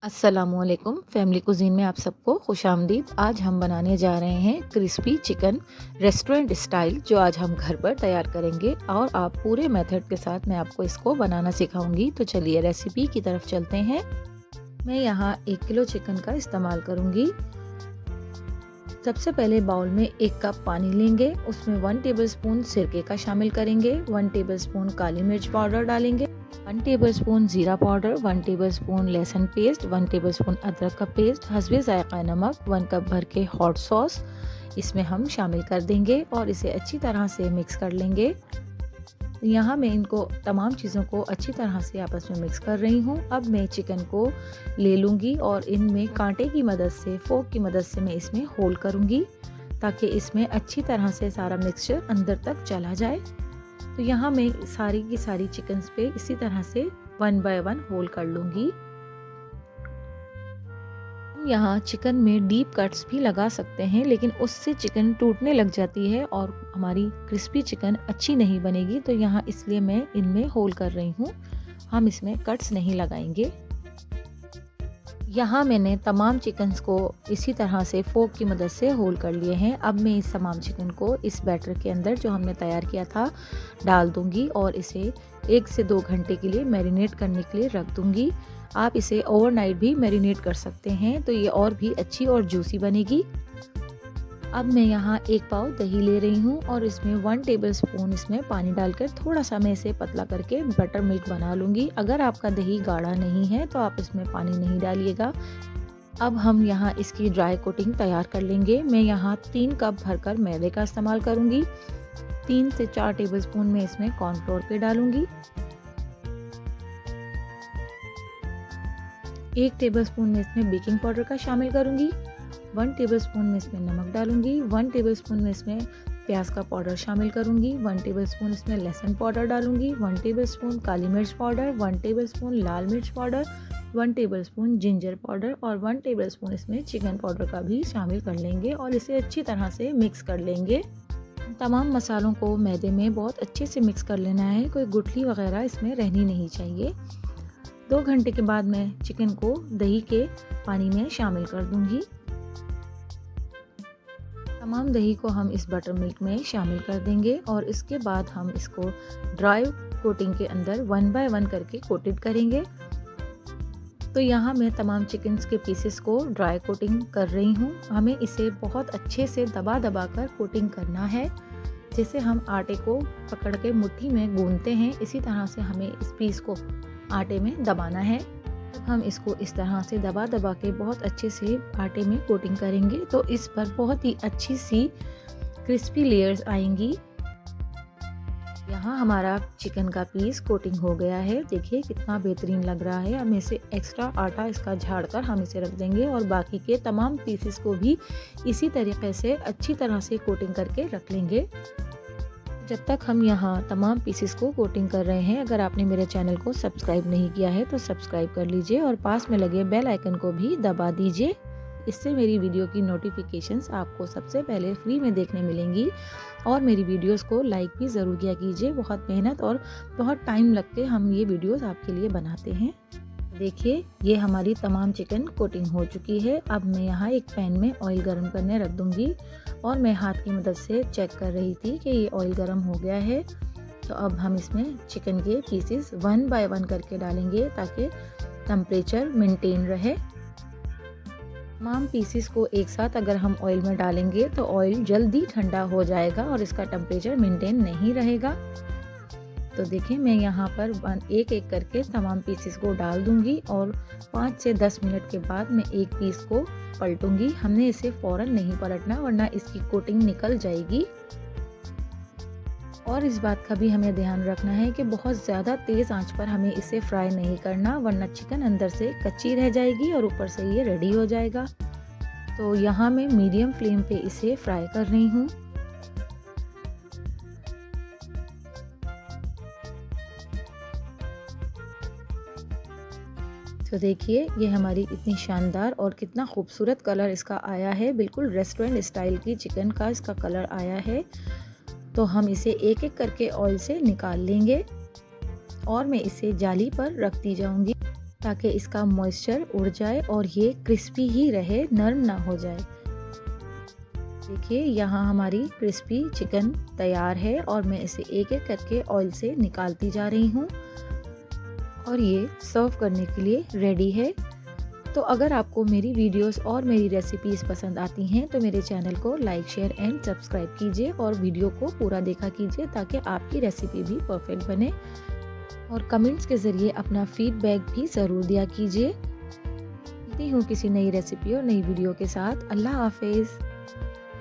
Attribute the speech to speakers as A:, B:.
A: अस्सलामुअलैकुम। Family cuisine में आप सबको खुशामदीद। आज हम बनाने जा रहे हैं क्रिस्पी चिकन रेस्टोरेंट स्टाइल, जो आज हम घर पर तैयार करेंगे और आप पूरे मेथड के साथ मैं आपको इसको बनाना सिखाऊंगी। तो चलिए रेसिपी की तरफ चलते हैं। मैं यहाँ 1 किलो चिकन का इस्तेमाल करूँगी। सबसे पहले बाउल में 1 कप पानी लेंगे, उसमें 1 टेबलस्पून सिरके का शामिल करेंगे, 1 टेबलस्पून काली मिर्च पाउडर डालेंगे, 1 टेबलस्पून जीरा पाउडर, 1 टेबलस्पून लहसुन पेस्ट, 1 टेबलस्पून अदरक का पेस्ट, हस्बे ज़ायक़ा नमक, 1 कप भर के हॉट सॉस इसमें हम शामिल कर देंगे और इसे अच्छी तरह से मिक्स कर लेंगे। यहाँ मैं इनको तमाम चीज़ों को अच्छी तरह से आपस में मिक्स कर रही हूँ। अब मैं चिकन को ले लूँगी और इनमें कांटे की मदद से, फोक की मदद से मैं इसमें होल करूँगी ताकि इसमें अच्छी तरह से सारा मिक्सचर अंदर तक चला जाए। तो यहाँ मैं सारी की सारी चिकन्स पे इसी तरह से 1 बाय 1 होल कर लूँगी। यहाँ चिकन में डीप कट्स भी लगा सकते हैं, लेकिन उससे चिकन टूटने लग जाती है और हमारी क्रिस्पी चिकन अच्छी नहीं बनेगी। तो यहाँ इसलिए मैं इनमें होल कर रही हूँ, हम इसमें कट्स नहीं लगाएंगे। यहाँ मैंने तमाम चिकन्स को इसी तरह से फोक की मदद से होल कर लिए हैं। अब मैं इस तमाम चिकन को इस बैटर के अंदर जो हमने तैयार किया था डाल दूँगी और इसे 1 से 2 घंटे के लिए मैरिनेट करने के लिए रख दूँगी। आप इसे ओवरनाइट भी मैरिनेट कर सकते हैं, तो ये और भी अच्छी और जूसी बनेगी। अब मैं यहाँ 1 पाव दही ले रही हूँ और इसमें 1 टेबलस्पून इसमें पानी डालकर थोड़ा सा मैं इसे पतला करके बटर मिल्क बना लूँगी। अगर आपका दही गाढ़ा नहीं है तो आप इसमें पानी नहीं डालिएगा। अब हम यहाँ इसकी ड्राई कोटिंग तैयार कर लेंगे। मैं यहाँ 3 कप भरकर मैदे का इस्तेमाल करूँगी। 3 से 4 टेबलस्पून में इसमें कॉर्नफ्लोर पे डालूँगी। 1 टेबलस्पून में इसमें बेकिंग पाउडर का शामिल करूँगी। 1 टेबलस्पून में इसमें नमक डालूंगी। 1 टेबलस्पून में इसमें प्याज का पाउडर शामिल करूंगी। 1 टेबलस्पून इसमें लहसुन पाउडर डालूंगी। 1 टेबलस्पून काली मिर्च पाउडर, 1 टेबलस्पून लाल मिर्च पाउडर, 1 टेबलस्पून जिंजर पाउडर और 1 टेबलस्पून इसमें चिकन पाउडर का भी शामिल कर लेंगे और इसे अच्छी तरह से मिक्स कर लेंगे। तमाम मसालों को मैदे में बहुत अच्छे से मिक्स कर लेना है, कोई गुठली वगैरह इसमें रहनी नहीं चाहिए। 2 घंटे के बाद मैं चिकन को दही के पानी में शामिल कर दूंगी। तमाम दही को हम इस बटर मिल्क में शामिल कर देंगे और इसके बाद हम इसको ड्राई कोटिंग के अंदर 1 बाय 1 करके कोटेड करेंगे। तो यहाँ मैं तमाम चिकन्स के पीसेस को ड्राई कोटिंग कर रही हूँ। हमें इसे बहुत अच्छे से दबा दबा कर कोटिंग करना है, जैसे हम आटे को पकड़ के मुट्ठी में गूंथते हैं, इसी तरह से हमें इस पीस को आटे में दबाना है। हम इसको इस तरह से दबा दबा के बहुत अच्छे से आटे में कोटिंग करेंगे तो इस पर बहुत ही अच्छी सी क्रिस्पी लेयर्स आएंगी। यहाँ हमारा चिकन का पीस कोटिंग हो गया है, देखिए कितना बेहतरीन लग रहा है। हम इसे एक्स्ट्रा आटा इसका झाड़कर हम इसे रख देंगे और बाकी के तमाम पीसेस को भी इसी तरीके से अच्छी तरह से कोटिंग करके रख लेंगे। जब तक हम यहाँ तमाम पीसेस को कोटिंग कर रहे हैं, अगर आपने मेरे चैनल को सब्सक्राइब नहीं किया है तो सब्सक्राइब कर लीजिए और पास में लगे बेल आइकन को भी दबा दीजिए। इससे मेरी वीडियो की नोटिफिकेशंस आपको सबसे पहले फ्री में देखने मिलेंगी। और मेरी वीडियोस को लाइक भी ज़रूर किया कीजिए। बहुत मेहनत और बहुत टाइम लग के हम ये वीडियोस आपके लिए बनाते हैं। देखिए ये हमारी तमाम चिकन कोटिंग हो चुकी है। अब मैं यहाँ एक पैन में ऑयल गर्म करने रख दूँगी और मैं हाथ की मदद से चेक कर रही थी कि ये ऑयल गर्म हो गया है। तो अब हम इसमें चिकन के पीसेस 1 बाय 1 करके डालेंगे ताकि टेम्परेचर मेंटेन रहे। तमाम पीसेस को एक साथ अगर हम ऑयल में डालेंगे तो ऑयल जल्दी ठंडा हो जाएगा और इसका टेम्परेचर मेंटेन नहीं रहेगा। तो देखिए मैं यहाँ पर एक एक करके तमाम पीसेस को डाल दूंगी और 5 से 10 मिनट के बाद मैं एक पीस को पलटूंगी। हमने इसे फ़ौरन नहीं पलटना वरना इसकी कोटिंग निकल जाएगी। और इस बात का भी हमें ध्यान रखना है कि बहुत ज़्यादा तेज़ आंच पर हमें इसे फ्राई नहीं करना, वरना चिकन अंदर से कच्ची रह जाएगी और ऊपर से ये रेडी हो जाएगा। तो यहाँ मैं मीडियम फ्लेम पे इसे फ्राई कर रही हूँ। तो देखिए ये हमारी इतनी शानदार और कितना खूबसूरत कलर इसका आया है, बिल्कुल रेस्टोरेंट स्टाइल की चिकन का इसका कलर आया है। तो हम इसे एक एक करके ऑयल से निकाल लेंगे और मैं इसे जाली पर रखती जाऊंगी। ताकि इसका मॉइस्चर उड़ जाए और ये क्रिस्पी ही रहे, नरम ना हो जाए। देखिए यहाँ हमारी क्रिस्पी चिकन तैयार है और मैं इसे एक एक करके ऑयल से निकालती जा रही हूँ और ये सर्व करने के लिए रेडी है। तो अगर आपको मेरी वीडियोस और मेरी रेसिपीज़ पसंद आती हैं तो मेरे चैनल को लाइक, शेयर एंड सब्सक्राइब कीजिए और वीडियो को पूरा देखा कीजिए ताकि आपकी रेसिपी भी परफेक्ट बने। और कमेंट्स के ज़रिए अपना फीडबैक भी ज़रूर दिया कीजिए। मिलती हूँ किसी नई रेसिपी और नई वीडियो के साथ। अल्लाह हाफिज़।